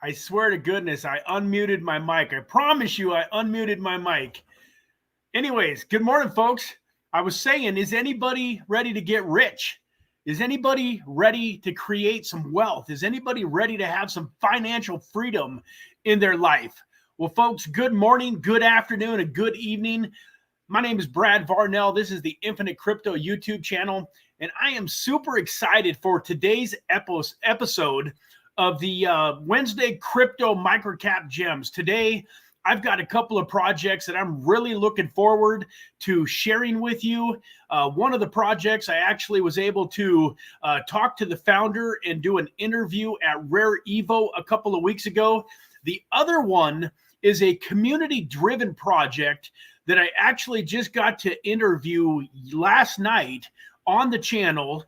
I swear to goodness, I unmuted my mic. I promise you I unmuted my mic. Anyways, good morning, folks. I was saying, is anybody ready to get rich? Is anybody ready to create some wealth? Is anybody ready to have some financial freedom in their life? Well, folks, good morning, good afternoon, and good evening. My name is Brad Varnell. This is the Infinite Crypto YouTube channel, and I am super excited for today's episode of the Wednesday Crypto Microcap Gems. Today, I've got a couple of projects that I'm really looking forward to sharing with you. One of the projects I actually was able to talk to the founder and do an interview at Rare Evo a couple of weeks ago. The other one is a community-driven project that I actually just got to interview last night on the channel.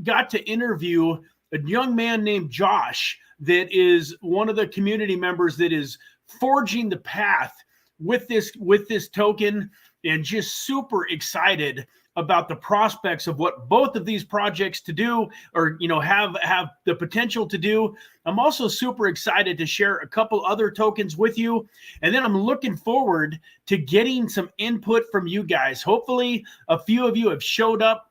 Got to interview a young man named Josh that is one of the community members that is forging the path with this token, and just super excited about the prospects of what both of these projects to do, or have the potential to do. I'm also super excited to share a couple other tokens with you, and then I'm looking forward to getting some input from you guys. Hopefully a few of you have showed up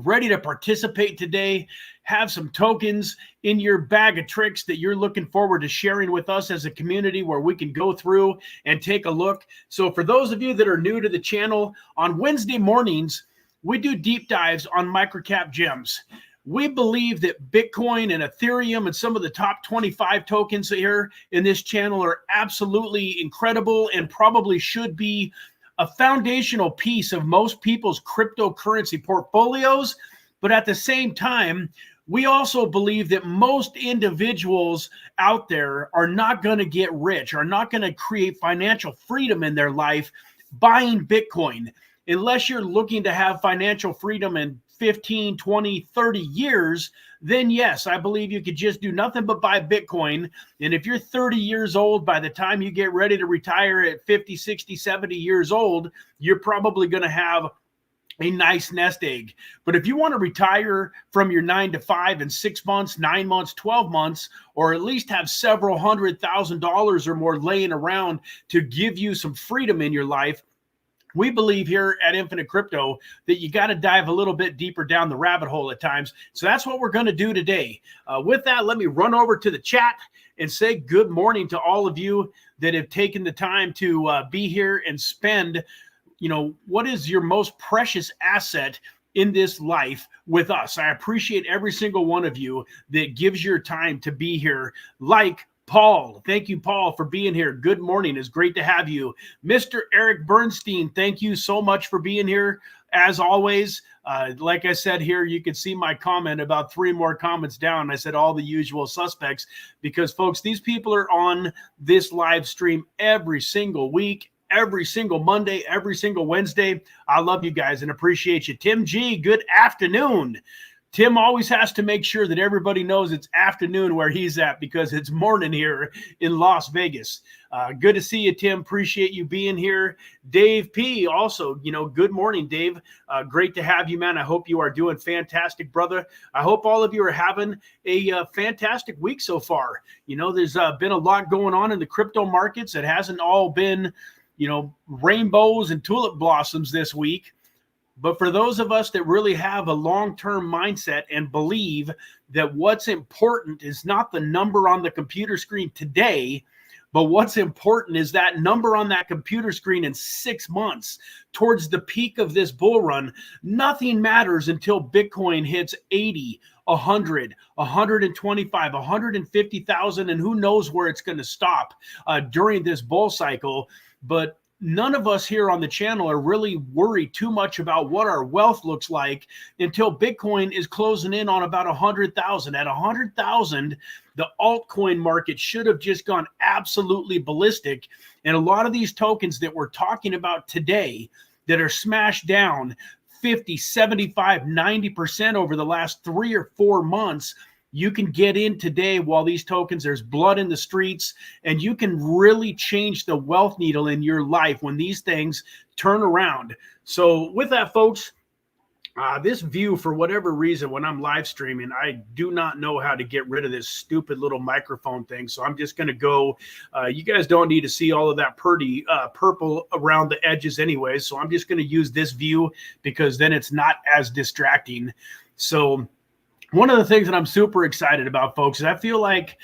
ready to participate today, have some tokens in your bag of tricks that you're looking forward to sharing with us as a community, where we can go through and take a look. So for those of you that are new to the channel, on Wednesday mornings, we do deep dives on microcap gems. We believe that Bitcoin and Ethereum and some of the top 25 tokens here in this channel are absolutely incredible and probably should be a foundational piece of most people's cryptocurrency portfolios. But at the same time, we also believe that most individuals out there are not going to get rich, are not going to create financial freedom in their life buying Bitcoin. Unless you're looking to have financial freedom in 15, 20, 30 years, then yes, I believe you could just do nothing but buy Bitcoin. And if you're 30 years old, by the time you get ready to retire at 50, 60, 70 years old, you're probably going to have a nice nest egg. But if you want to retire from your 9 to 5 in 6 months, 9 months, 12 months, or at least have several $100,000 or more laying around to give you some freedom in your life, we believe here at Infinite Crypto that you got to dive a little bit deeper down the rabbit hole at times. So that's what we're going to do today. With that, let me run over to the chat and say good morning to all of you that have taken the time to be here and spend, what is your most precious asset in this life with us. I appreciate every single one of you that gives your time to be here, like Paul. Thank you, Paul, for being here. Good morning. It's great to have you. Mr. Eric Bernstein, thank you so much for being here. As always, like I said here, you can see my comment about 3 more comments down. I said all the usual suspects because, folks, these people are on this live stream every single week, every single Monday, every single Wednesday. I love you guys and appreciate you. Tim G, good afternoon. Tim always has to make sure that everybody knows it's afternoon where he's at because it's morning here in Las Vegas. Good to see you, Tim. Appreciate you being here. Dave P. also, good morning, Dave. Great to have you, man. I hope you are doing fantastic, brother. I hope all of you are having a fantastic week so far. There's been a lot going on in the crypto markets. It hasn't all been, rainbows and tulip blossoms this week. But for those of us that really have a long-term mindset and believe that what's important is not the number on the computer screen today, but what's important is that number on that computer screen in 6 months towards the peak of this bull run. Nothing matters until Bitcoin hits 80, 100, 125, 150,000, and who knows where it's going to stop during this bull cycle. But none of us here on the channel are really worried too much about what our wealth looks like until Bitcoin is closing in on about 100,000. At 100,000, the altcoin market should have just gone absolutely ballistic. And a lot of these tokens that we're talking about today that are smashed down 50, 75, 90% over the last 3 or 4 months, you can get in today while these tokens, there's blood in the streets, and you can really change the wealth needle in your life when these things turn around. So with that, folks, This view, for whatever reason, when I'm live streaming, I do not know how to get rid of this stupid little microphone thing. So I'm just going to go. You guys don't need to see all of that pretty purple around the edges anyway. So I'm just going to use this view because then it's not as distracting. So one of the things that I'm super excited about, folks, is I feel like,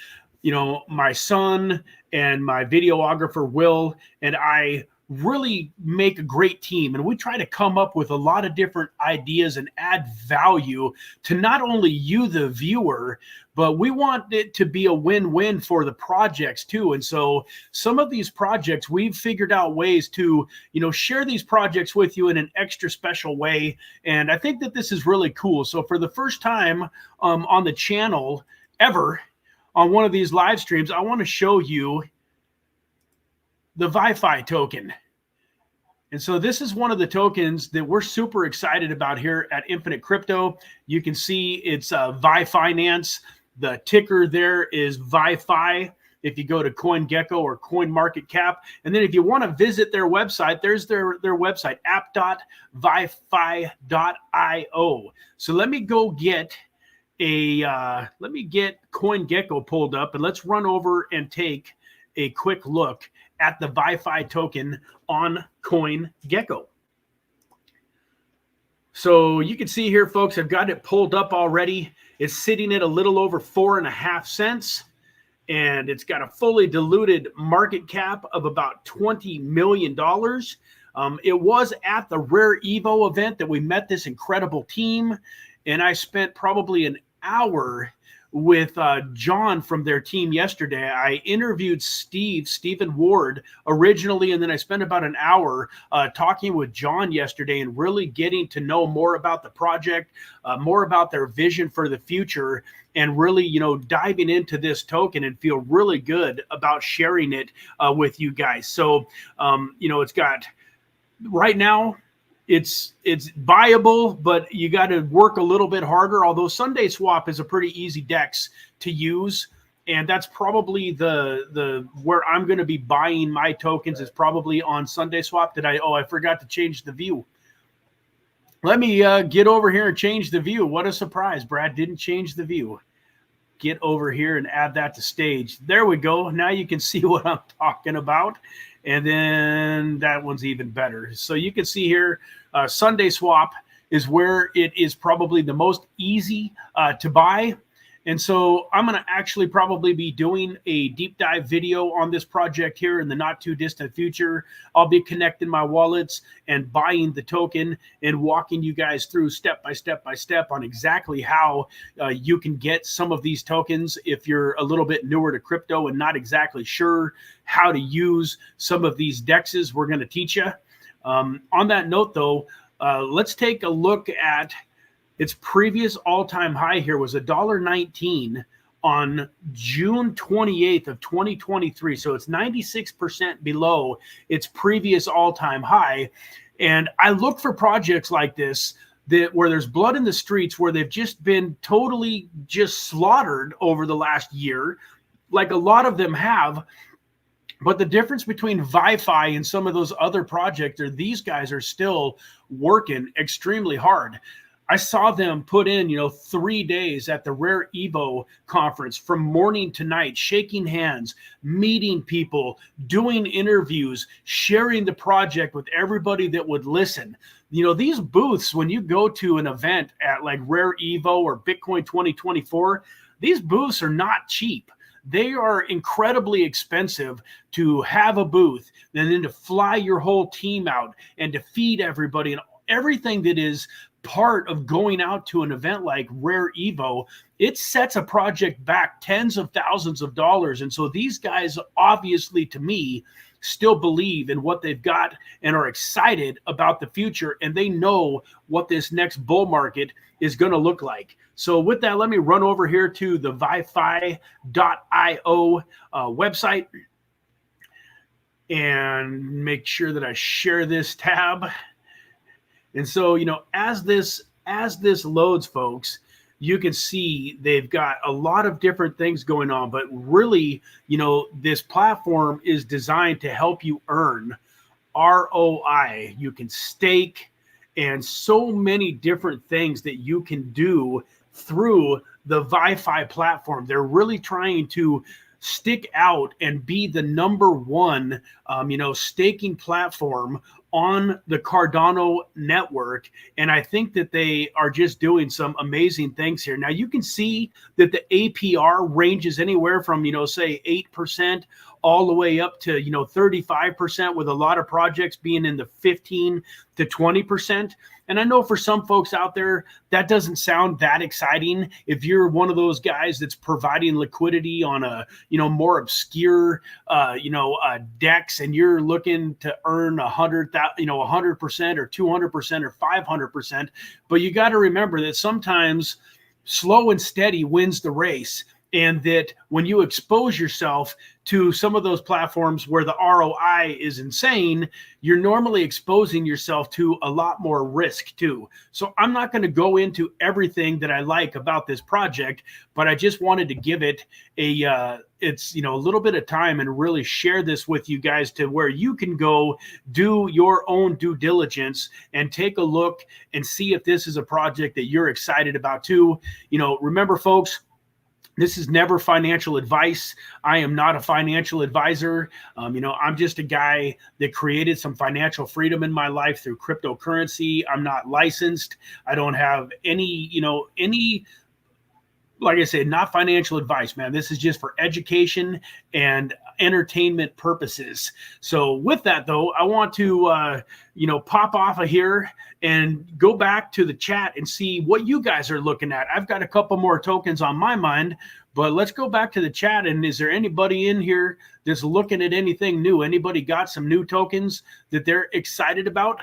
my son and my videographer, Will, and I really make a great team, and we try to come up with a lot of different ideas and add value to not only you, the viewer, but we want it to be a win-win for the projects too. And so some of these projects, we've figured out ways to, share these projects with you in an extra special way. And I think that this is really cool. So for the first time on the channel ever, on one of these live streams, I want to show you the VyFi token. And so this is one of the tokens that we're super excited about here at Infinite Crypto. You can see it's VyFinance. The ticker there is VyFi if you go to CoinGecko or CoinMarketCap. And then if you want to visit their website, there's their website, app.vyfi.io. So let me go get CoinGecko pulled up, and let's run over and take a quick look at the VyFi token on CoinGecko. So you can see here, folks, I've got it pulled up already. It's sitting at a little over 4.5 cents, and it's got a fully diluted market cap of about $20 million. It was at the Rare Evo event that we met this incredible team, and I spent probably an hour with John from their team yesterday. I interviewed Stephen Ward originally, and then I spent about an hour talking with John yesterday and really getting to know more about the project, more about their vision for the future, and really, diving into this token and feel really good about sharing it with you guys. So, it's got right now, it's buyable, but you got to work a little bit harder. Although Sunday Swap is a pretty easy DEX to use, and that's probably the where I'm going to be buying my tokens is probably on Sunday Swap. I forgot to change the view. Let me get over here and change the view. What a surprise, Brad didn't change the view. Get over here and add that to stage. There we go. Now you can see what I'm talking about. And then that one's even better. So you can see here, Sunday Swap is where it is probably the most easy to buy. And so I'm going to actually probably be doing a deep dive video on this project here in the not too distant future. I'll be connecting my wallets and buying the token and walking you guys through step by step on exactly how you can get some of these tokens if you're a little bit newer to crypto and not exactly sure how to use some of these DEXs. We're going to teach you. On that note, though, let's take a look at its previous all-time high. Here was $1.19 on June 28th of 2023. So it's 96% below its previous all-time high. And I look for projects like this where there's blood in the streets, where they've just been totally just slaughtered over the last year, like a lot of them have. But the difference between VyFi and some of those other projects are these guys are still working extremely hard. I saw them put in, 3 days at the Rare Evo conference from morning to night, shaking hands, meeting people, doing interviews, sharing the project with everybody that would listen. These booths, when you go to an event at like Rare Evo or Bitcoin 2024, these booths are not cheap. They are incredibly expensive to have a booth and then to fly your whole team out and to feed everybody and everything that is part of going out to an event like Rare Evo. It sets a project back tens of thousands of dollars. And so these guys obviously, to me, still believe in what they've got and are excited about the future. And they know what this next bull market is going to look like. So with that, let me run over here to the VyFi.io website and make sure that I share this tab. And so, as this loads, folks, you can see they've got a lot of different things going on. But really, this platform is designed to help you earn ROI. You can stake and so many different things that you can do through the VyFi platform. They're really trying to stick out and be the number one, staking platform on the Cardano network. And I think that they are just doing some amazing things here. Now you can see that the APR ranges anywhere from, say 8% all the way up to, 35%, with a lot of projects being in the 15 to 20%. And I know for some folks out there, that doesn't sound that exciting. If you're one of those guys that's providing liquidity on a, more obscure, DEX, and you're looking to earn 100% or 200% or 500%. But you got to remember that sometimes slow and steady wins the race. And that when you expose yourself to some of those platforms where the ROI is insane, you're normally exposing yourself to a lot more risk too. So I'm not going to go into everything that I like about this project, but I just wanted to give it a little bit of time and really share this with you guys to where you can go do your own due diligence and take a look and see if this is a project that you're excited about too. Remember, folks, this is never financial advice. I am not a financial advisor. I'm just a guy that created some financial freedom in my life through cryptocurrency. I'm not licensed. I don't have any, like I said, not financial advice, man. This is just for education and entertainment purposes. So with that, though, I want to, pop off of here and go back to the chat and see what you guys are looking at. I've got a couple more tokens on my mind, but let's go back to the chat. And is there anybody in here that's looking at anything new? Anybody got some new tokens that they're excited about?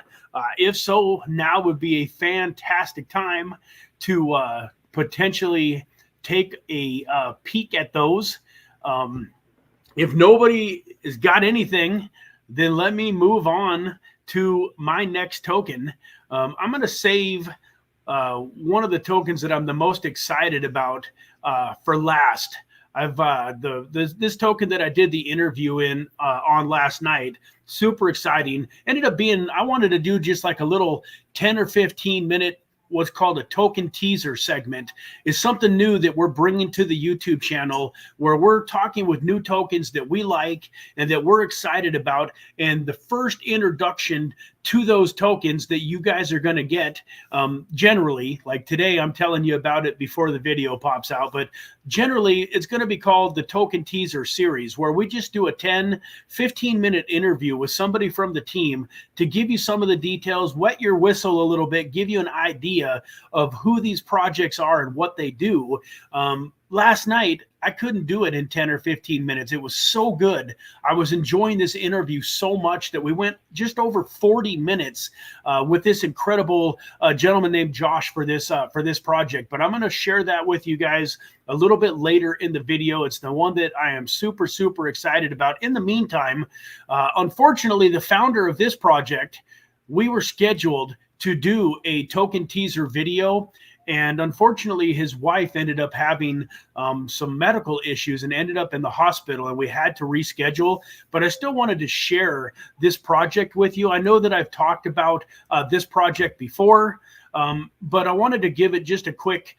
If so, now would be a fantastic time to potentially take a peek at those. If nobody has got anything, then let me move on to my next token. I'm going to save one of the tokens that I'm the most excited about for last. This token that I did the interview on last night, super exciting. Ended up being, I wanted to do just like a little 10 or 15 minute what's called a token teaser segment. Is something new that we're bringing to the YouTube channel, where we're talking with new tokens that we like and that we're excited about. And the first introduction to those tokens that you guys are going to get, generally, like today, I'm telling you about it before the video pops out, but generally it's going to be called the Token Teaser Series, where we just do a 10, 15-minute interview with somebody from the team to give you some of the details, wet your whistle a little bit, give you an idea of who these projects are and what they do. Last night, I couldn't do it in 10 or 15 minutes. It was so good. I was enjoying this interview so much that we went just over 40 minutes with this incredible gentleman named Josh for this project. But I'm going to share that with you guys a little bit later in the video. It's the one that I am super, super excited about. In the meantime, unfortunately, the founder of this project, we were scheduled to do a token teaser video. And unfortunately, his wife ended up having some medical issues and ended up in the hospital, and we had to reschedule. But I still wanted to share this project with you. I know that I've talked about this project before, but I wanted to give it just a quick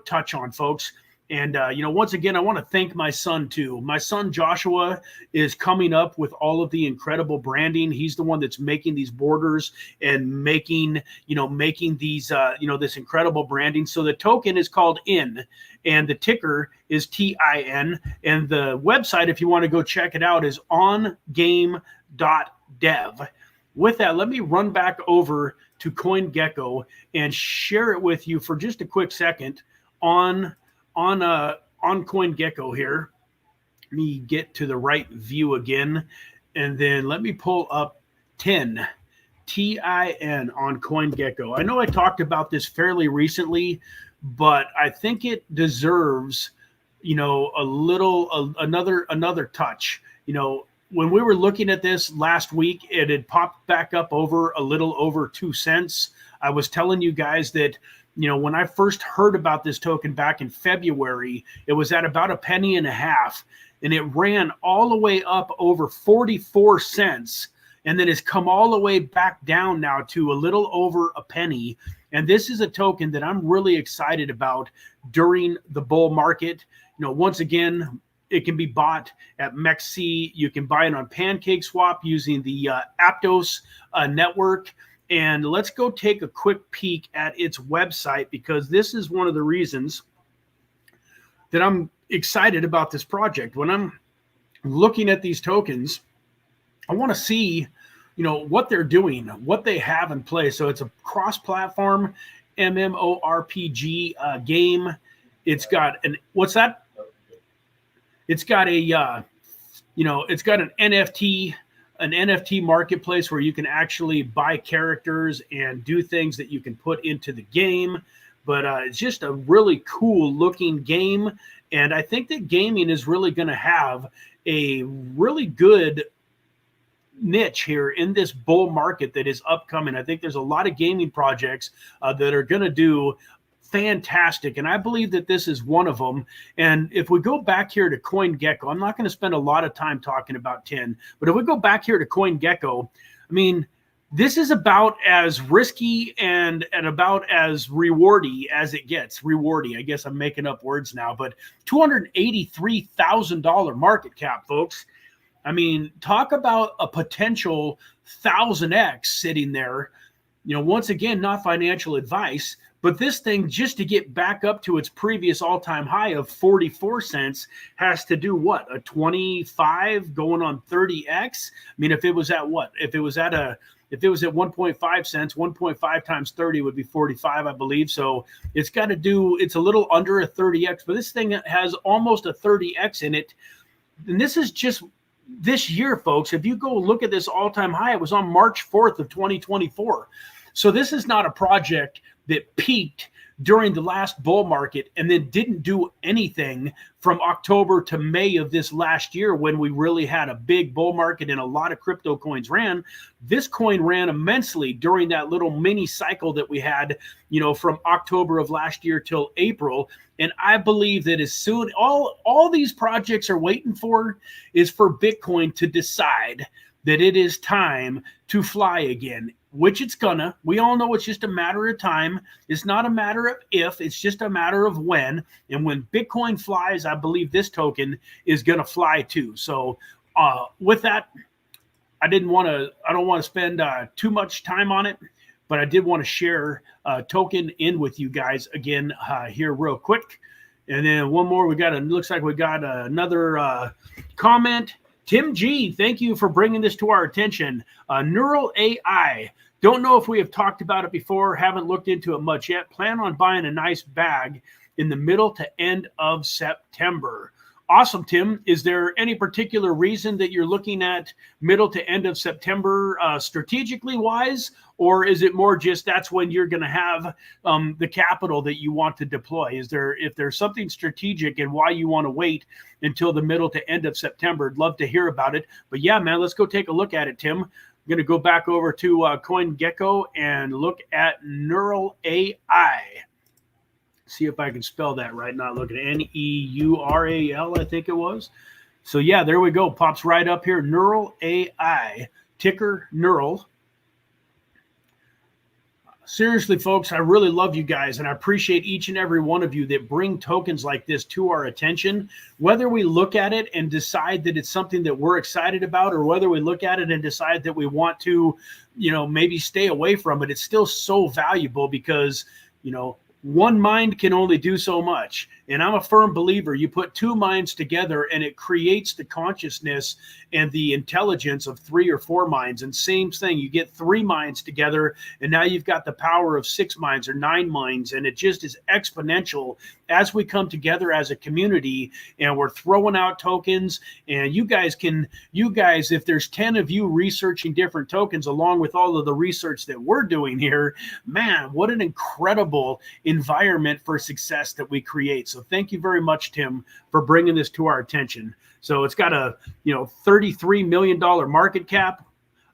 touch on, folks. And, once again, I want to thank my son, too. My son, Joshua, is coming up with all of the incredible branding. He's the one that's making these borders and making these, this incredible branding. So the token is called IN, and the ticker is TIN. And the website, if you want to go check it out, is OnGame.dev. With that, let me run back over to CoinGecko and share it with you for just a quick second on CoinGecko here. Let me get to the right view again, and then let me pull up TIN on CoinGecko. I know I talked about this fairly recently, but I think it deserves, another touch. When we were looking at this last week, it had popped back up over a little over 2 cents. I was telling you guys that, when I first heard about this token back in February, it was at about a penny and a half, and it ran all the way up over 44 cents. and then has come all the way back down now to a little over a penny. And this is a token that I'm really excited about during the bull market. Once again, it can be bought at MEXC. You can buy it on PancakeSwap using the Aptos network. And let's go take a quick peek at its website, because this is one of the reasons that I'm excited about this project. When I'm looking at these tokens, I want to see, what they're doing, what they have in place. So it's a cross-platform MMORPG game. It's got what's that? It's got it's got an NFT marketplace where you can actually buy characters and do things that you can put into the game. But it's just a really cool looking game. And I think that gaming is really going to have a really good niche here in this bull market that is upcoming. I think there's a lot of gaming projects that are going to do fantastic, and I believe that this is one of them. And if we go back here to CoinGecko, I'm not going to spend a lot of time talking about 10, but if we go back here to CoinGecko, I mean, this is about as risky and about as rewardy as it gets. Rewardy, I guess I'm making up words now, but $283,000 market cap, folks. I mean, talk about a potential 1000x sitting there. Once again, not financial advice, but this thing, just to get back up to its previous all-time high of 44 cents, has to do what? A 25 going on 30x? I mean, if it was at what? If it was at 1.5 cents, 1.5 times 30 would be 45, I believe. So it's got to do, it's a little under a 30x, but this thing has almost a 30x in it. And this is just this year, folks. If you go look at this all-time high, it was on March 4th of 2024. So this is not a project that peaked during the last bull market and then didn't do anything from October to May of this last year, when we really had a big bull market and a lot of crypto coins ran. This coin ran immensely during that little mini cycle that we had, from October of last year till April. And I believe that as soon, all these projects are waiting for is for Bitcoin to decide that it is time to fly again, which it's gonna. We all know it's just a matter of time. It's not a matter of if, it's just a matter of when. And when Bitcoin flies, I believe this token is gonna fly too. So with that, I don't want to spend too much time on it, but I did want to share a token in with you guys again here real quick. And then one more, looks like we got another comment. Tim G, thank you for bringing this to our attention. Neural AI. Don't know if we have talked about it before. Haven't looked into it much yet. Plan on buying a nice bag in the middle to end of September. Awesome, Tim. Is there any particular reason that you're looking at middle to end of September strategically wise? Or is it more just that's when you're going to have the capital that you want to deploy? If there's something strategic and why you want to wait until the middle to end of September, I'd love to hear about it. But yeah, man, let's go take a look at it, Tim. I'm going to go back over to CoinGecko and look at Neural AI. See if I can spell that right. Not looking at Neural, I think it was. So yeah, there we go. Pops right up here. Neural AI, ticker Neural. Seriously, folks, I really love you guys, and I appreciate each and every one of you that bring tokens like this to our attention. Whether we look at it and decide that it's something that we're excited about, or whether we look at it and decide that we want to, maybe stay away from it, it's still so valuable because, one mind can only do so much. And I'm a firm believer, you put two minds together and it creates the consciousness and the intelligence of 3 or 4 minds. And same thing, you get 3 minds together and now you've got the power of 6 minds or 9 minds. And it just is exponential as we come together as a community and we're throwing out tokens. And you guys, if there's 10 of you researching different tokens along with all of the research that we're doing here, man, what an incredible environment for success that we create. So thank you very much, Tim, for bringing this to our attention. So it's got a $33 million market cap.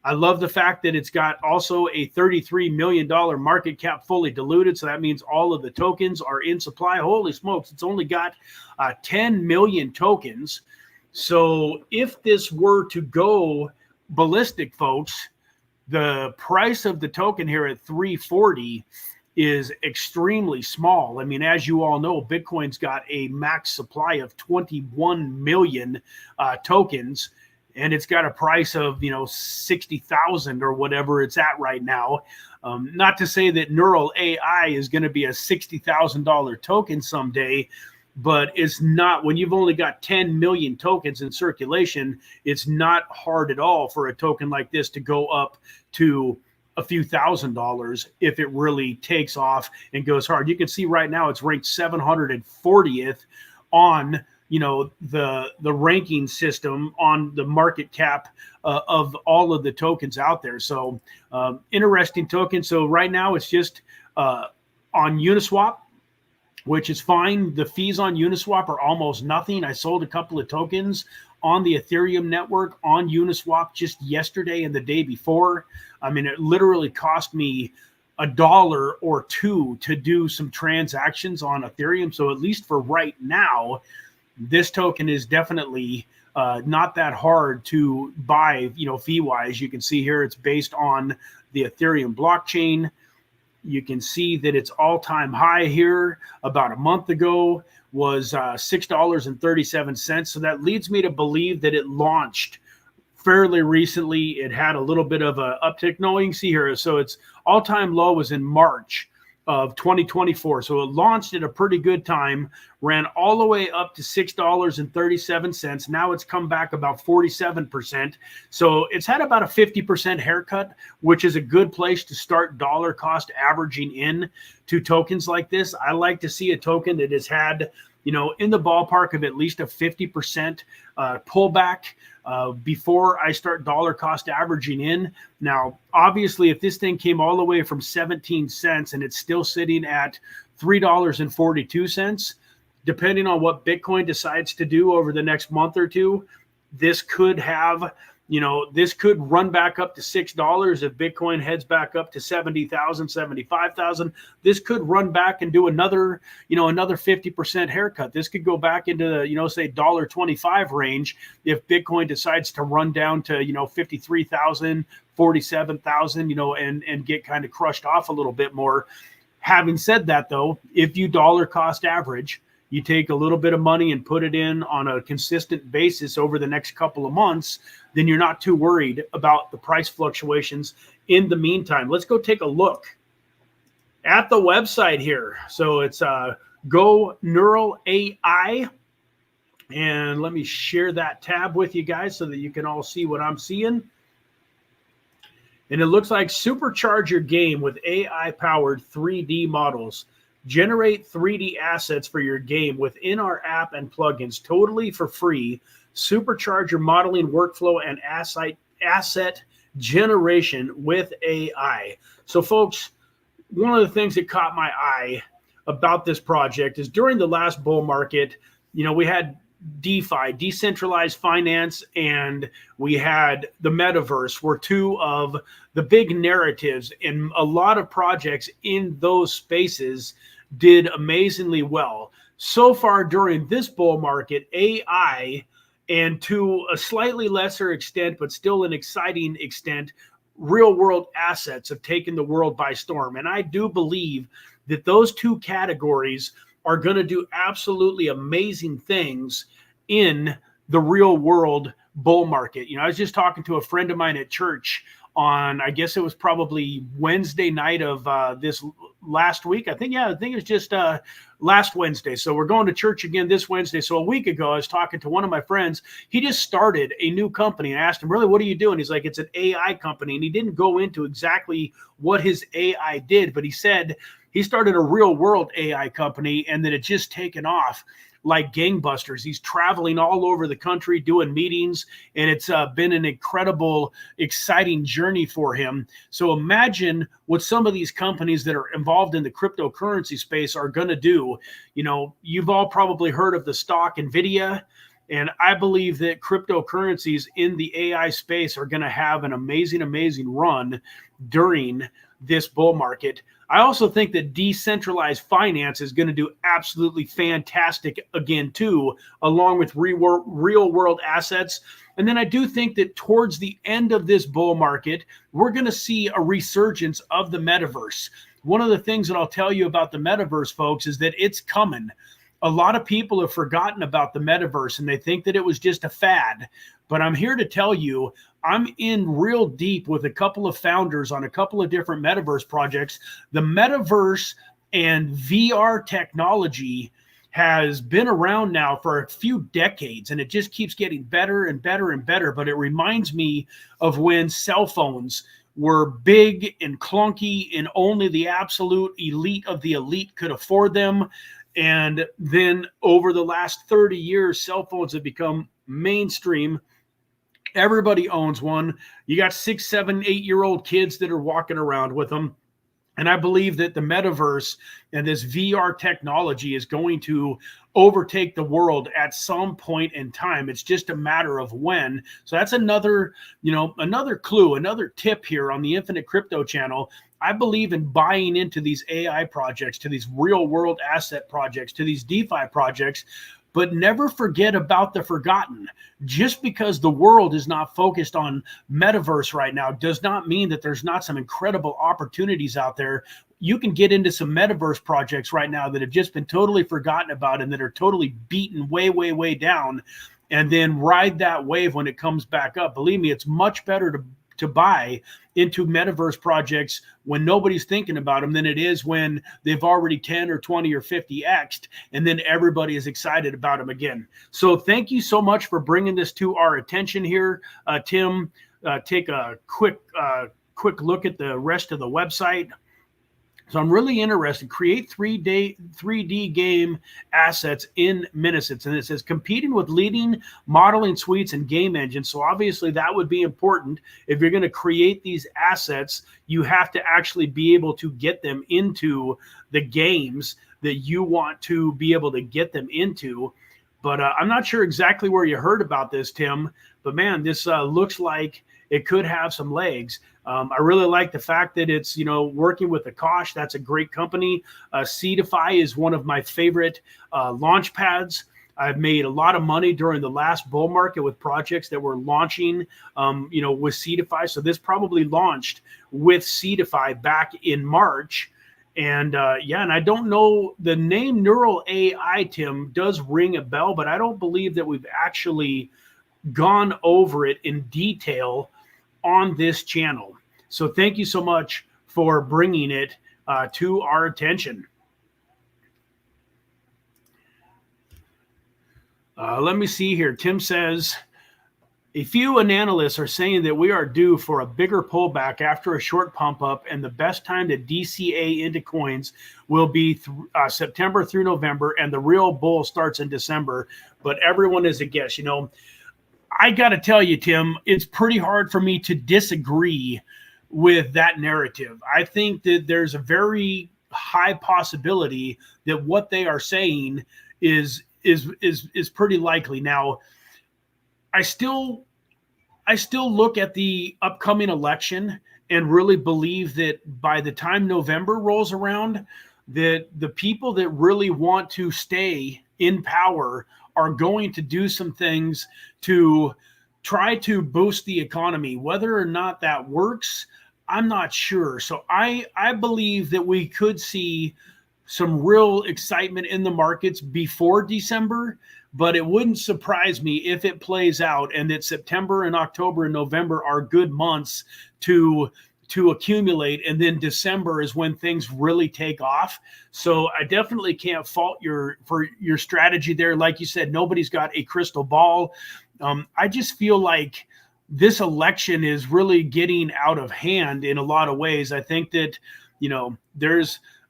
I love the fact that it's got also a $33 million market cap fully diluted. So that means all of the tokens are in supply. Holy smokes, it's only got 10 million tokens. So if this were to go ballistic, folks. The price of the token here at 340 is extremely small. I mean, as you all know, Bitcoin's got a max supply of 21 million tokens, and it's got a price of 60,000 or whatever it's at right now. Not to say that Neural AI is going to be a $60,000 token someday, but it's not. When you've only got 10 million tokens in circulation, it's not hard at all for a token like this to go up to a few $1,000s if it really takes off and goes hard. You can see right now it's ranked 740th on the ranking system on the market cap of all of the tokens out there. So interesting token. So right now it's just on Uniswap, which is fine. The fees on Uniswap are almost nothing. I sold a couple of tokens on the Ethereum network on Uniswap just yesterday and the day before. I mean, it literally cost me $1 or $2 to do some transactions on Ethereum. So at least for right now, this token is definitely not that hard to buy, fee-wise. You can see here it's based on the Ethereum blockchain. You can see that its all-time high here about a month ago was $6.37. So that leads me to believe that it launched fairly recently. It had a little bit of a uptick. No, you can see here. So its all-time low was in March of 2024. So it launched at a pretty good time, ran all the way up to $6.37. Now it's come back about 47%. So it's had about a 50% haircut, which is a good place to start dollar cost averaging in to tokens like this. I like to see a token that has had, in the ballpark of at least a 50% pullback before I start dollar cost averaging in. Now, obviously, if this thing came all the way from 17 cents and it's still sitting at $3.42, depending on what Bitcoin decides to do over the next month or two, this could have, this could run back up to $6 if Bitcoin heads back up to 70,000, 75,000. This could run back and do another 50% haircut. This could go back into the, say $1.25 range if Bitcoin decides to run down to, 53,000, 47,000, and get kind of crushed off a little bit more. Having said that, though, if you dollar cost average, you take a little bit of money and put it in on a consistent basis over the next couple of months, then you're not too worried about the price fluctuations in the meantime. Let's go take a look at the website here. So it's Go Neural AI. And let me share that tab with you guys so that you can all see what I'm seeing. And it looks like supercharge your game with AI-powered 3D models. Generate 3D assets for your game within our app and plugins totally for free. Supercharge your modeling workflow and asset generation with AI. So, folks, one of the things that caught my eye about this project is during the last bull market, we had DeFi, decentralized finance, and we had the metaverse were two of the big narratives, and a lot of projects in those spaces did amazingly well. So far during this bull market, AI, and to a slightly lesser extent, but still an exciting extent, real world assets have taken the world by storm. And I do believe that those two categories are going to do absolutely amazing things in the real world bull market. I was just talking to a friend of mine at church on, I guess it was probably Wednesday night of this last week. I think it was just last Wednesday. So we're going to church again this Wednesday. So a week ago, I was talking to one of my friends. He just started a new company, and I asked him, really, what are you doing? He's like, it's an AI company. And he didn't go into exactly what his AI did, but he said he started a real world AI company and that it just taken off like gangbusters. He's traveling all over the country doing meetings, and it's been an incredible, exciting journey for him. So imagine what some of these companies that are involved in the cryptocurrency space are going to do. You've all probably heard of the stock NVIDIA, And I believe that cryptocurrencies in the AI space are going to have an amazing, amazing run during this bull market. I also think that decentralized finance is going to do absolutely fantastic again, too, along with real world assets. And then I do think that towards the end of this bull market, we're going to see a resurgence of the metaverse. One of the things that I'll tell you about the metaverse, folks, is that it's coming. A lot of people have forgotten about the metaverse and they think that it was just a fad. But I'm here to tell you, I'm in real deep with a couple of founders on a couple of different metaverse projects. The metaverse and VR technology has been around now for a few decades, and it just keeps getting better and better and better. But it reminds me of when cell phones were big and clunky and only the absolute elite of the elite could afford them. And then over the last 30 years, cell phones have become mainstream. Everybody owns one. You got 6, 7, 8-year-old kids that are walking around with them. And I believe that the metaverse and this VR technology is going to overtake the world at some point in time. It's just a matter of when. So that's another, another clue, another tip here on the Infinite Crypto channel. I believe in buying into these AI projects, to these real world asset projects, to these DeFi projects, but never forget about the forgotten. Just because the world is not focused on metaverse right now does not mean that there's not some incredible opportunities out there. You can get into some metaverse projects right now that have just been totally forgotten about and that are totally beaten way, way, way down, and then ride that wave when it comes back up. Believe me, it's much better to buy into metaverse projects when nobody's thinking about them than it is when they've already 10 or 20 or 50x'd and then everybody is excited about them again. So thank you so much for bringing this to our attention here, Tim. Take a quick look at the rest of the website. So I'm really interested. Create 3D game assets in Minutes. And it says competing with leading modeling suites and game engines. So obviously that would be important. If you're going to create these assets, you have to actually be able to get them into the games that you want to be able to get them into. But I'm not sure exactly where you heard about this, Tim. But man, this looks like it could have some legs. I really like the fact that it's, working with Akash. That's a great company. Seedify is one of my favorite launch pads. I've made a lot of money during the last bull market with projects that were launching, with Seedify. So this probably launched with Seedify back in March. And and I don't know, the name Neural AI, Tim, does ring a bell, but I don't believe that we've actually gone over it in detail on this channel. So thank you so much for bringing it to our attention. Let me see here. Tim says, a few analysts are saying that we are due for a bigger pullback after a short pump up, and the best time to DCA into coins will be September through November, and the real bull starts in December. But everyone is a guess. I got to tell you, Tim, it's pretty hard for me to disagree with that narrative. I think that there's a very high possibility that what they are saying is pretty likely. Now, I still look at the upcoming election and really believe that by the time November rolls around, that the people that really want to stay in power are going to do some things to try to boost the economy. Whether or not that works, I'm not sure. So I believe that we could see some real excitement in the markets before December, but it wouldn't surprise me if it plays out and that September and October and November are good months to accumulate, and then December is when things really take off. So I definitely can't fault your strategy there. Like you said, nobody's got a crystal ball. I just feel like this election is really getting out of hand in a lot of ways. I think that,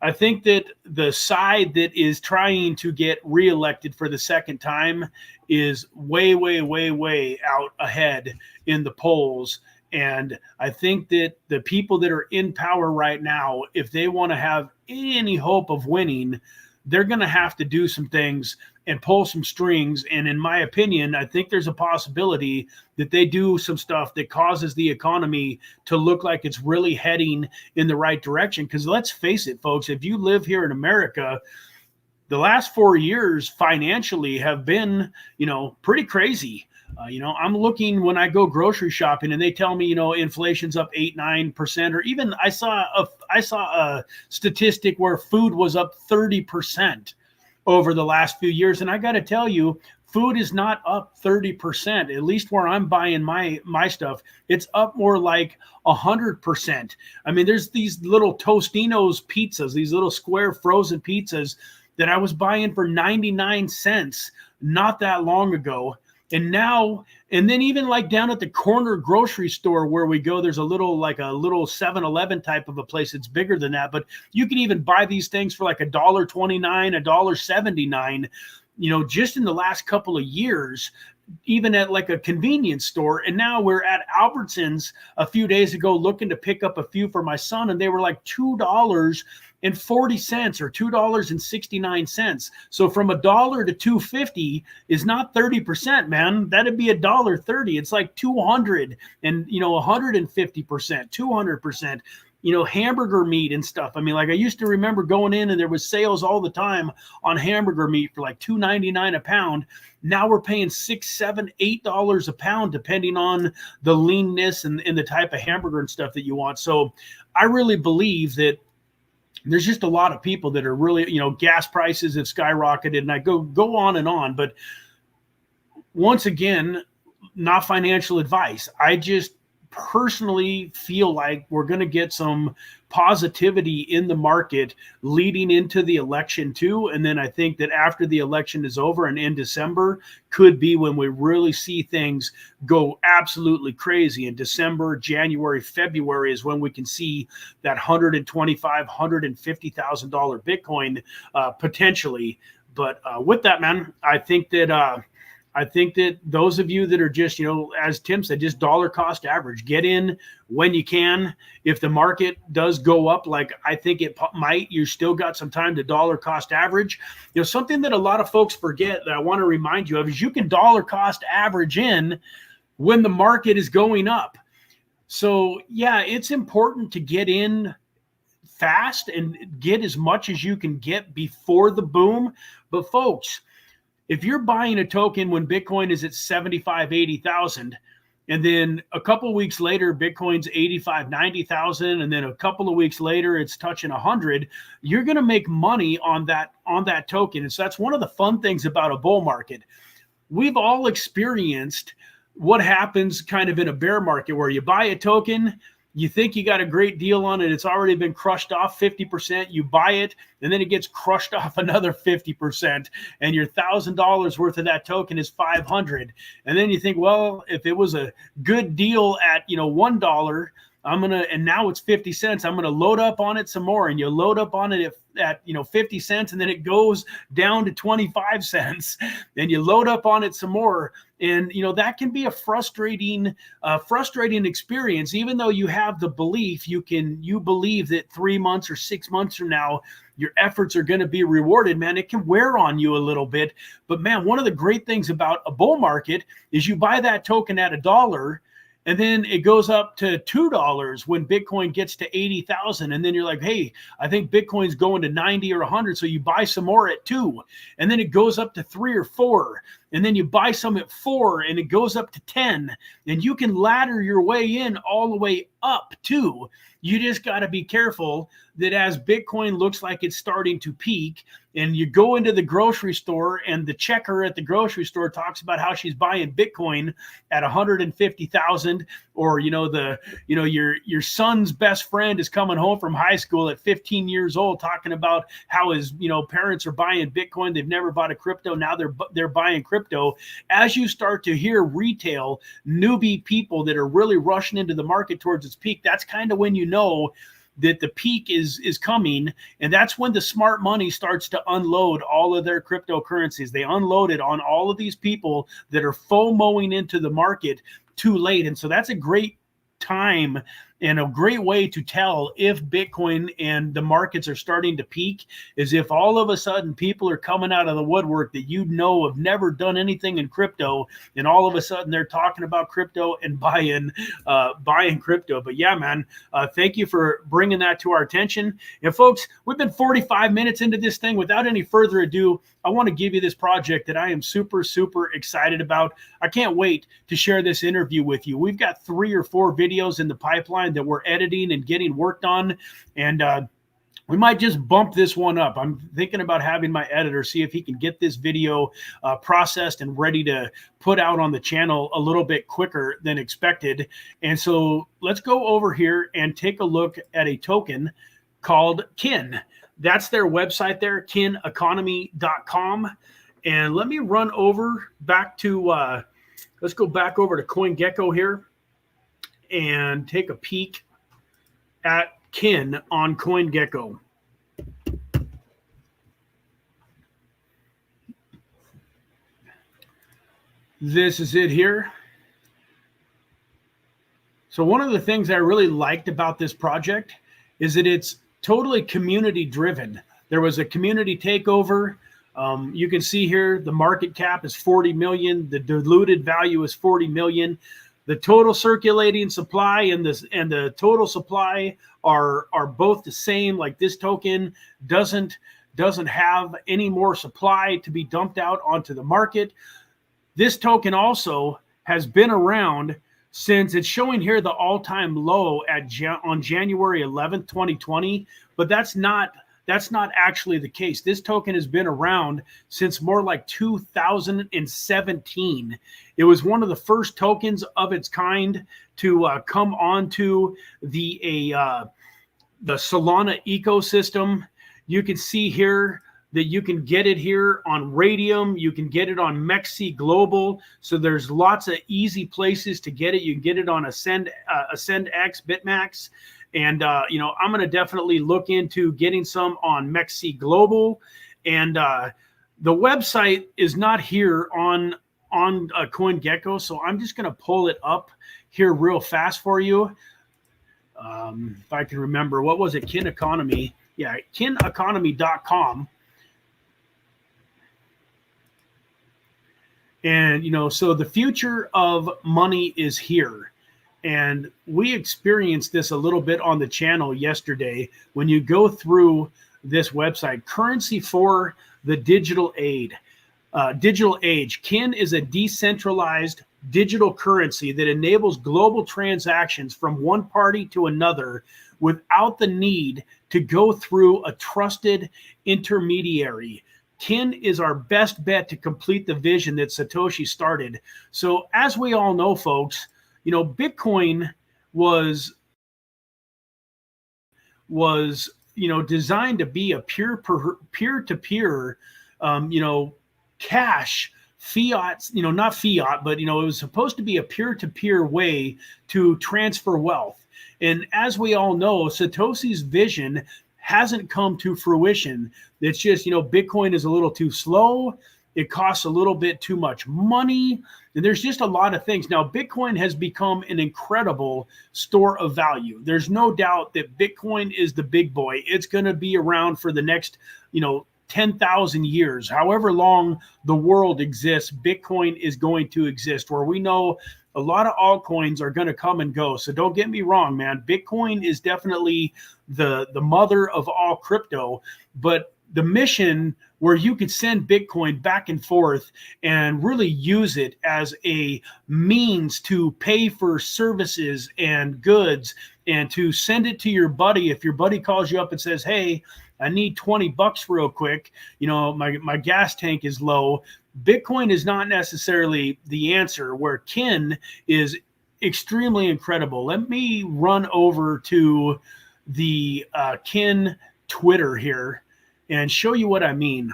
I think that the side that is trying to get reelected for the second time is way, way, way, way out ahead in the polls. And I think that the people that are in power right now, if they want to have any hope of winning, they're going to have to do some things and pull some strings. And in my opinion, I think there's a possibility that they do some stuff that causes the economy to look like it's really heading in the right direction. Because let's face it, folks, if you live here in America, the last 4 years financially have been, pretty crazy. I'm looking when I go grocery shopping and they tell me, inflation's up 8-9%, or even I saw a statistic where food was up 30% over the last few years. And I got to tell you, food is not up 30%, at least where I'm buying my stuff. It's up more like 100%. I mean, there's these little Tostino's pizzas, these little square frozen pizzas that I was buying for 99 cents not that long ago. And then even like down at the corner grocery store where we go, there's a little 7-Eleven type of a place that's bigger than that. But you can even buy these things for like $1.29, $1.79, just in the last couple of years, even at like a convenience store. And now we're at Albertsons a few days ago looking to pick up a few for my son, and they were like $2.40 or $2.69. So from $1 to $2.50 is not 30%, man. That'd be $1.30. It's like 200 and 150%, 200%. Hamburger meat and stuff. I mean, like I used to remember going in and there was sales all the time on hamburger meat for like $2.99 a pound. Now we're paying $6, $7, $8 a pound, depending on the leanness and the type of hamburger and stuff that you want. So I really believe that there's just a lot of people that are really, gas prices have skyrocketed, and I go on and on. But once again, not financial advice. I just personally feel like we're going to get some positivity in the market leading into the election too. And then I think that after the election is over and in December could be when we really see things go absolutely crazy. In December, January, February is when we can see that $125,000, $150,000 Bitcoin potentially. But with that, man, I think that those of you that are just, as Tim said, just dollar cost average, get in when you can. If the market does go up, like I think it might, you still got some time to dollar cost average. Something that a lot of folks forget that I want to remind you of is you can dollar cost average in when the market is going up. So yeah, it's important to get in fast and get as much as you can get before the boom. But folks, if you're buying a token when Bitcoin is at 75, 80,000, and then a couple of weeks later, Bitcoin's 85, 90,000, and then a couple of weeks later, it's touching 100, you're going to make money on that token. And so that's one of the fun things about a bull market. We've all experienced what happens kind of in a bear market where you buy a token, you think you got a great deal on it. It's already been crushed off 50%. You buy it, and then it gets crushed off another 50%. And your $1,000 worth of that token is $500. And then you think, well, if it was a good deal at, $1, and now it's 50 cents. I'm going to load up on it some more. And you load up on it at 50 cents, and then it goes down to 25 cents, and you load up on it some more. And, that can be a frustrating experience, even though you have the belief you believe that 3 months or 6 months from now, your efforts are going to be rewarded, man. It can wear on you a little bit. But man, one of the great things about a bull market is you buy that token at $1, and then it goes up to $2 when Bitcoin gets to 80,000. And then you're like, hey, I think Bitcoin's going to 90 or 100. So you buy some more at 2. And then it goes up to 3 or 4. And then you buy some at 4, and it goes up to 10. And you can ladder your way in all the way up too. You just got to be careful that as Bitcoin looks like it's starting to peak, and you go into the grocery store and the checker at the grocery store talks about how she's buying Bitcoin at 150,000, or your son's best friend is coming home from high school at 15 years old talking about how his parents are buying Bitcoin. They've never bought a crypto. Now they're buying crypto. As you start to hear retail newbie people that are really rushing into the market towards its peak, that's kind of when you know that the peak is coming. And that's when the smart money starts to unload all of their cryptocurrencies. They unload it on all of these people that are FOMOing into the market too late. And so that's a great time and a great way to tell if Bitcoin and the markets are starting to peak is if all of a sudden people are coming out of the woodwork that have never done anything in crypto, and all of a sudden they're talking about crypto and buying crypto. But yeah, man, thank you for bringing that to our attention. And folks, we've been 45 minutes into this thing. Without any further ado, I want to give you this project that I am super, super excited about. I can't wait to share this interview with you. We've got 3 or 4 videos in the pipeline that we're editing and getting worked on, and we might just bump this one up. I'm thinking about having my editor see if he can get this video processed and ready to put out on the channel a little bit quicker than expected. And so let's go over here and take a look at a token called Kin. That's their website there, kineconomy.com. And let me run over back to, let's go back over to CoinGecko here and take a peek at Kin on CoinGecko. This is it here. So one of the things I really liked about this project is that it's totally community driven. There was a community takeover. You can see here the market cap is 40 million. The diluted value is 40 million. The total circulating supply and the total supply are both the same. Like this token doesn't have any more supply to be dumped out onto the market. This token also has been around since it's showing here the all-time low on January 11th, 2020, but that's not actually the case. This token has been around since more like 2017. It was one of the first tokens of its kind to come onto the Solana ecosystem. You can see here that you can get it here on Radium. You can get it on Mexi Global. So there's lots of easy places to get it. You can get it on AscendX, BitMax. And, I'm going to definitely look into getting some on Mexi Global. And the website is not here on CoinGecko. So I'm just going to pull it up here real fast for you. If I can remember, what was it? Kin Economy. Yeah, kineconomy.com. And, so the future of money is here. And we experienced this a little bit on the channel yesterday. When you go through this website, currency for the digital age. Kin is a decentralized digital currency that enables global transactions from one party to another without the need to go through a trusted intermediary. Kin is our best bet to complete the vision that Satoshi started. So as we all know, folks, Bitcoin was designed to be a peer-to-peer, cash fiat, not fiat, but, it was supposed to be a peer-to-peer way to transfer wealth. And as we all know, Satoshi's vision hasn't come to fruition. It's just, Bitcoin is a little too slow. It costs a little bit too much money. And there's just a lot of things. Now, Bitcoin has become an incredible store of value. There's no doubt that Bitcoin is the big boy. It's going to be around for the next, 10,000 years. However long the world exists, Bitcoin is going to exist, where we know a lot of altcoins are going to come and go. So don't get me wrong, man. Bitcoin is definitely the mother of all crypto, but the mission where you could send Bitcoin back and forth and really use it as a means to pay for services and goods and to send it to your buddy. If your buddy calls you up and says, hey, I need $20 real quick, my gas tank is low. Bitcoin is not necessarily the answer, where Kin is extremely incredible. Let me run over to the Kin Twitter here and show you what I mean.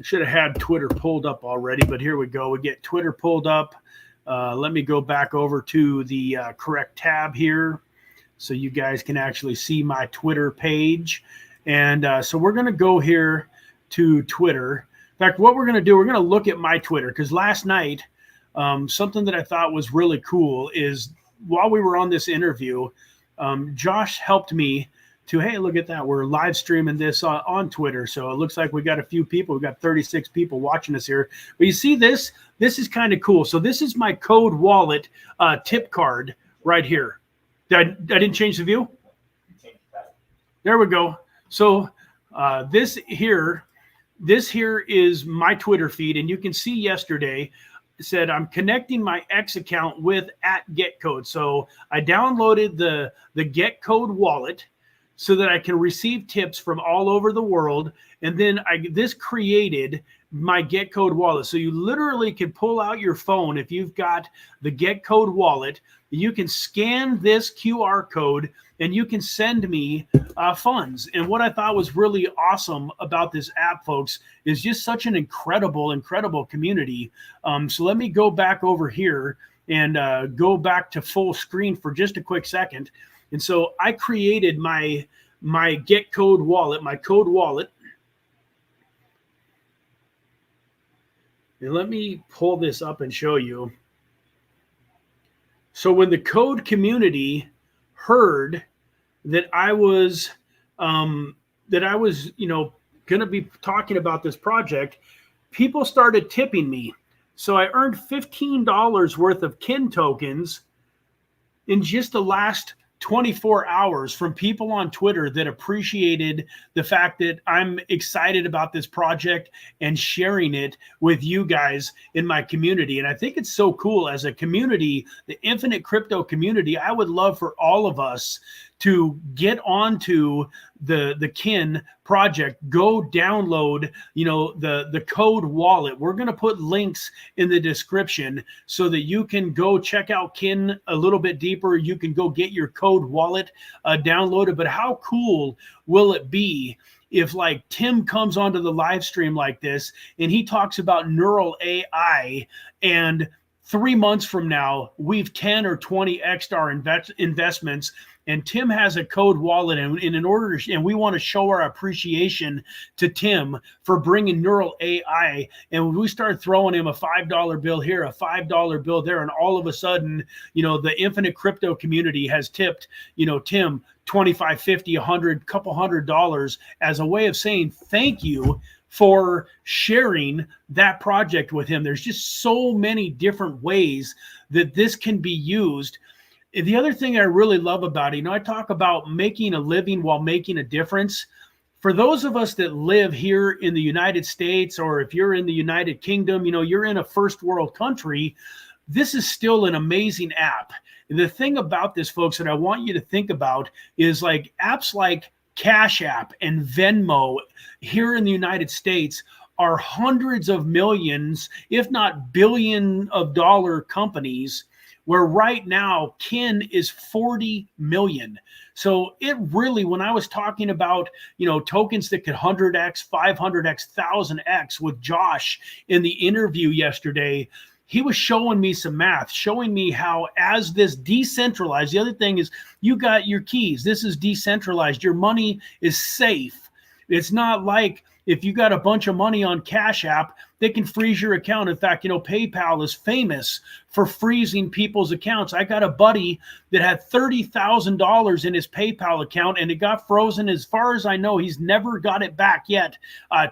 Should have had Twitter pulled up already, but here we go. We get Twitter pulled up. Let me go back over to the correct tab here so you guys can actually see my Twitter page. And so we're going to go here to Twitter. In fact, what we're going to do, we're going to look at my Twitter, because last night something that I thought was really cool is while we were on this interview, Josh helped me to, hey, look at that. We're live streaming this on Twitter. So it looks like we got a few people. We've got 36 people watching us here. But you see this? This is kind of cool. So this is my Code Wallet tip card right here. I didn't change the view? There we go. So this here is my Twitter feed. And you can see yesterday it said I'm connecting my X account with @GetCode. So I downloaded the GetCode wallet so that I can receive tips from all over the world. And then this created my GetCode wallet. So you literally can pull out your phone if you've got the GetCode wallet. You can scan this QR code and you can send me funds. And what I thought was really awesome about this app, folks, is just such an incredible community. So let me go back over here and go back to full screen for just a quick second. And so I created my GetCode wallet, my Code wallet. And let me pull this up and show you. So when the Code community heard that I was going to be talking about this project, people started tipping me. So I earned $15 worth of kin tokens in just the last 24 hours from people on Twitter that appreciated the fact that I'm excited about this project and sharing it with you guys in my community. And I think it's so cool as a community, the Infinite Crypto community. I would love for all of us to get onto the Kin project, go download, the Code wallet. We're going to put links in the description so that you can go check out Kin a little bit deeper. You can go get your Code wallet downloaded. But how cool will it be if like Tim comes onto the live stream like this and he talks about neural AI, and 3 months from now, we've 10 or 20 x'd our investments, and Tim has a Code wallet, and and we want to show our appreciation to Tim for bringing neural AI, and we start throwing him a $5 bill here, a $5 bill there, and all of a sudden, the Infinite Crypto community has tipped, Tim $25, $50, $100, couple $100 as a way of saying thank you for sharing that project with him. There's just so many different ways that this can be used. The other thing I really love about it, I talk about making a living while making a difference. For those of us that live here in the United States, or if you're in the United Kingdom, you're in a first world country, this is still an amazing app. And the thing about this, folks, that I want you to think about is like apps like Cash App and Venmo here in the United States are hundreds of millions, if not billion of dollar companies, where right now Kin is 40 million. So it really, when I was talking about, tokens that could 100x, 500x, 1000x with Josh in the interview yesterday, he was showing me some math, showing me how as this decentralized, the other thing is you got your keys. This is decentralized. Your money is safe. It's not like if you got a bunch of money on Cash App, they can freeze your account. In fact, PayPal is famous for freezing people's accounts. I got a buddy that had $30,000 in his PayPal account, and it got frozen. As far as I know, he's never got it back yet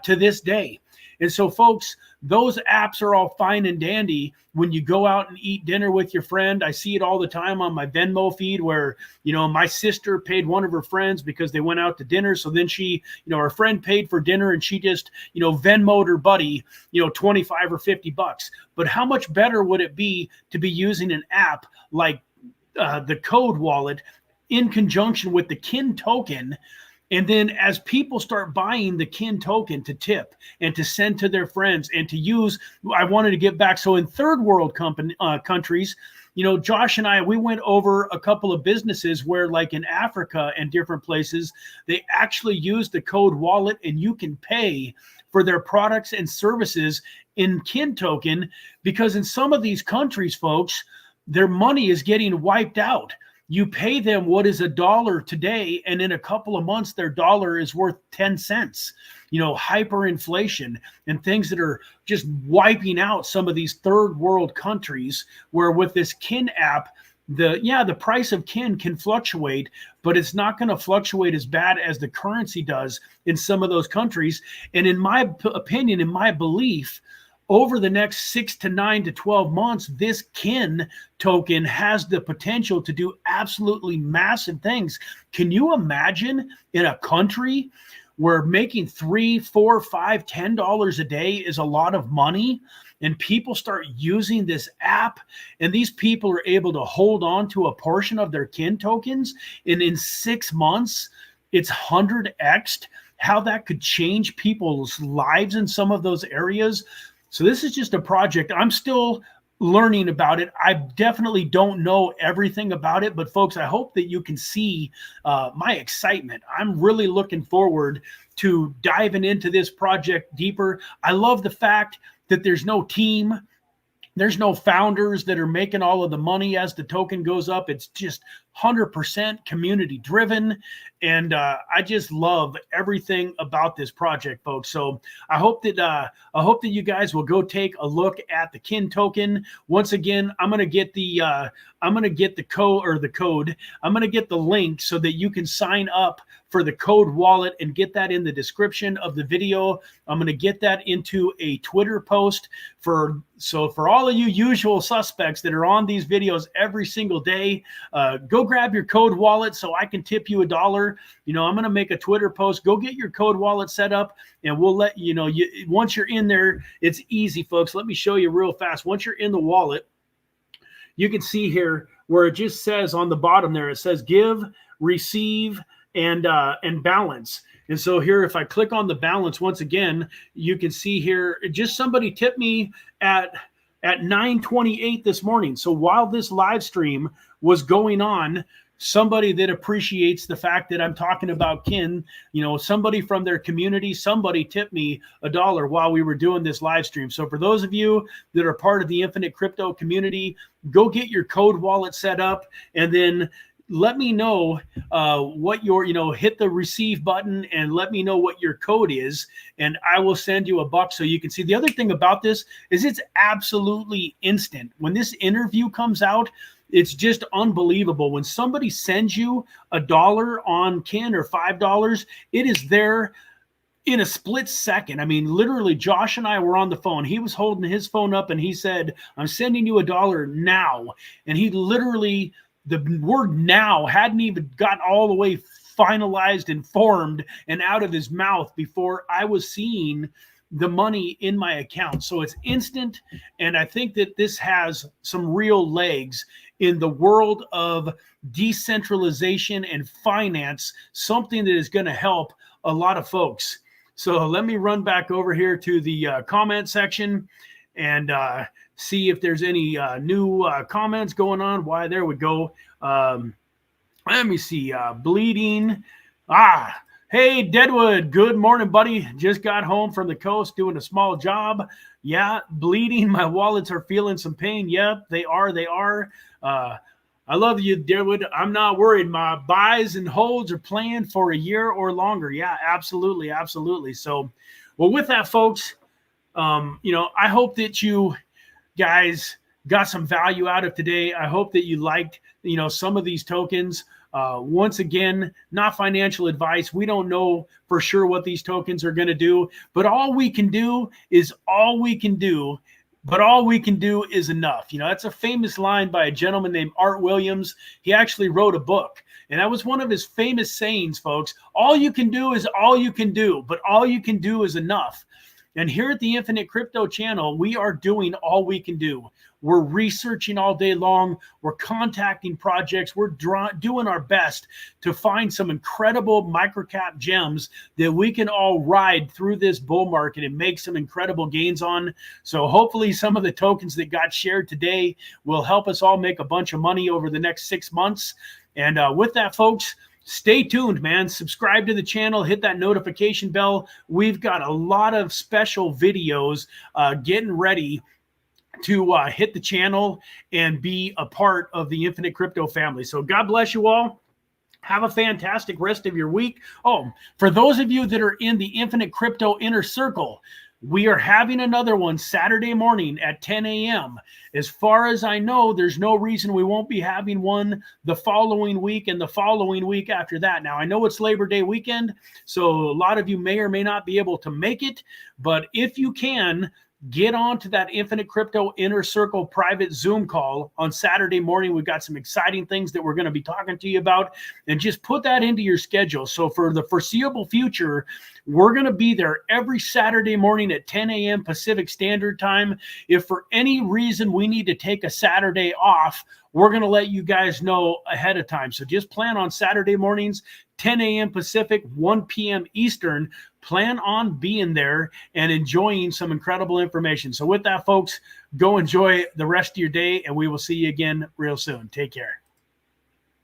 to this day. And so, folks, those apps are all fine and dandy when you go out and eat dinner with your friend. I see it all the time on my Venmo feed where, my sister paid one of her friends because they went out to dinner. So then she, her friend paid for dinner and she just, Venmo'd her buddy, 25 or 50 bucks. But how much better would it be to be using an app like the Code wallet in conjunction with the Kin token? And then as people start buying the Kin token to tip and to send to their friends and to use, I wanted to get back. So in third world countries, Josh and I, we went over a couple of businesses where like in Africa and different places, they actually use the Code wallet and you can pay for their products and services in Kin token, because in some of these countries, folks, their money is getting wiped out. You pay them what is $1 today, and in a couple of months, their dollar is worth 10 cents. hyperinflation and things that are just wiping out some of these third world countries, where with this Kin app, the price of Kin can fluctuate, but it's not going to fluctuate as bad as the currency does in some of those countries. And in my opinion, in my belief, over the next 6 to 9 to 12 months, this Kin token has the potential to do absolutely massive things. Can you imagine in a country where making $3, $4, $5, $10 a day is a lot of money, and people start using this app, and these people are able to hold on to a portion of their Kin tokens, and in 6 months, it's 100x'd, how that could change people's lives in some of those areas. So this is just a project. I'm still learning about it. I definitely don't know everything about it, but folks, I hope that you can see my excitement. I'm really looking forward to diving into this project deeper. I love the fact that there's no team. There's no founders that are making all of the money as the token goes up. It's just 100% community driven. And I just love everything about this project, folks. So I hope that you guys will go take a look at the Kin token. Once again, I'm gonna get the code. I'm gonna get the link so that you can sign up for the code wallet and get that in the description of the video. I'm gonna get that into a Twitter post for all of you usual suspects that are on these videos every single day. Go grab your code wallet so I can tip you $1. I'm going to make a Twitter post. Go get your code wallet set up, and we'll let you know. Once you're in there, it's easy, folks. Let me show you real fast. Once you're in the wallet, you can see here where it just says on the bottom there, it says give, receive, and balance. And so here, if I click on the balance, once again, you can see here, just somebody tipped me at 9:28 this morning. So while this live stream was going on, somebody that appreciates the fact that I'm talking about Kin, somebody from their community, somebody tipped me $1 while we were doing this live stream. So for those of you that are part of the Infinite Crypto community, go get your code wallet set up, and then let me know what your, hit the receive button and let me know what your code is, and I will send you $1 so you can see. The other thing about this is it's absolutely instant. When this interview comes out, it's just unbelievable. When somebody sends you $1 on Kin or $5, it is there in a split second. I mean, literally, Josh and I were on the phone. He was holding his phone up and he said, I'm sending you $1 now. And he literally, the word now hadn't even gotten all the way finalized and formed and out of his mouth before I was seeing the money in my account. So it's instant. And I think that this has some real legs in the world of decentralization and finance, something that is going to help a lot of folks. So let me run back over here to the comment section and see if there's any new comments going on. Why, there we go. Let me see. Bleeding. Hey, Deadwood. Good morning, buddy. Just got home from the coast doing a small job. Yeah, bleeding. My wallets are feeling some pain. Yep, they are. I love you, Deadwood. I'm not worried. My buys and holds are planned for a year or longer. Yeah, absolutely. So, well, with that, folks, I hope that you guys got some value out of today. I hope that you liked, some of these tokens. Once again, not financial advice. We don't know for sure what these tokens are going to do, but all we can do is enough. That's a famous line by a gentleman named Art Williams. He actually wrote a book, and that was one of his famous sayings, folks. All you can do is all you can do, but all you can do is enough. And here at the Infinite Crypto channel, we are doing all we can do. We're researching all day long. We're contacting projects. We're doing our best to find some incredible microcap gems that we can all ride through this bull market and make some incredible gains on. So hopefully some of the tokens that got shared today will help us all make a bunch of money over the next 6 months. And with that, folks, stay tuned, man. Subscribe to the channel. Hit that notification bell. We've got a lot of special videos getting ready to hit the channel and be a part of the Infinite Crypto family. So God bless you all. Have a fantastic rest of your week. Oh, for those of you that are in the Infinite Crypto Inner Circle, we are having another one Saturday morning at 10 a.m. As far as I know, there's no reason we won't be having one the following week and the following week after that. Now, I know it's Labor Day weekend, so a lot of you may or may not be able to make it, but if you can, get on to that Infinite Crypto Inner Circle private Zoom call on Saturday morning. We've got some exciting things that we're going to be talking to you about, and just put that into your schedule. So for the foreseeable future, we're going to be there every Saturday morning at 10 a.m. Pacific Standard Time. If for any reason we need to take a Saturday off, we're going to let you guys know ahead of time. So just plan on Saturday mornings, 10 a.m. Pacific, 1 p.m. Eastern. Plan on being there and enjoying some incredible information. So with that, folks, go enjoy the rest of your day, and we will see you again real soon. Take care.